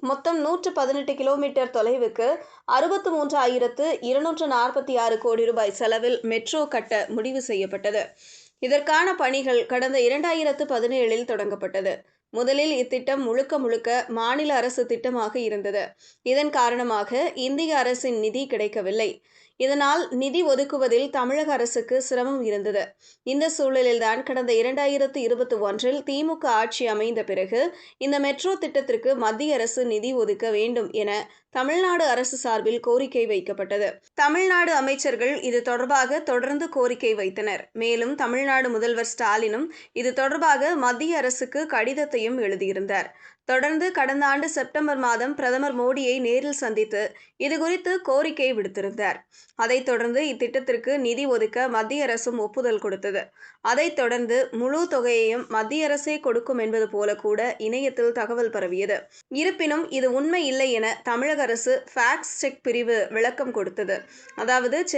மொத்தம் 118 கிலோமீட்டர் தொலைவுக்கு 63,246 கோடி ரூபாய் செலவில் மெட்ரோ கட்ட முடிவு செய்யப்பட்டது. இதற்கான பணிகள் கடந்த 2017இல் தொடங்கப்பட்டது. முதலில் இத்திட்டம் முழுக்க முழுக்க மாநில அரசு திட்டமாக இருந்தது. இதன் காரணமாக இந்திய அரசின் நிதி கிடைக்கவில்லை. இதனால் நிதி ஒதுக்குவதில் தமிழக அரசுக்கு சிரமம் இருந்தது. இந்த சூழலில்தான் கடந்த 2021இல் திமுக ஆட்சி அமைந்த பிறகு இந்த மெட்ரோ திட்டத்திற்கு மத்திய அரசு நிதி ஒதுக்க வேண்டும் என தமிழ்நாடு அரசு சார்பில் கோரிக்கை வைக்கப்பட்டது. தமிழ்நாடு அமைச்சர்கள் இது தொடர்பாக தொடர்ந்து கோரிக்கை வைத்தனர். மேலும் தமிழ்நாடு முதல்வர் ஸ்டாலினும் இது தொடர்பாக மத்திய அரசுக்கு கடிதத்தையும் எழுதியிருந்தார். தொடர்ந்து கடந்த ஆண்டு செப்டம்பர் மாதம் பிரதமர் மோடியை நேரில் சந்தித்து இதுகுறித்து கோரிக்கை விடுத்திருந்தார். அதைத் தொடர்ந்து இத்திட்டத்திற்கு நிதி ஒதுக்க மத்திய அரசும் ஒப்புதல் கொடுத்தது. அதைத் தொடர்ந்து முழு தொகையையும் மத்திய அரசே கொடுக்கும் என்பது போல கூட இணையத்தில் தகவல் பரவியது. இருப்பினும் இது உண்மை இல்லை என தமிழக அரசு ஃபேக்ட் செக் பிரிவு விளக்கம் கொடுத்தது. அதாவது